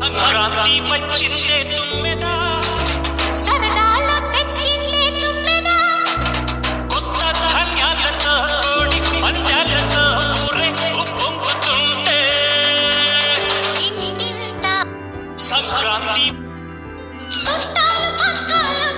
సంక్రాంతి వచ్చిందే తుమ్మెదా, సరదాలో తెచ్చిందే తుమ్మెదా, కొత్త ధాన్యాలతో కోడి పందాలతో ఊరేగు పొంగుతుంటే ఇంటింత సంక్రాంతి చుట్టాలు పక్కలు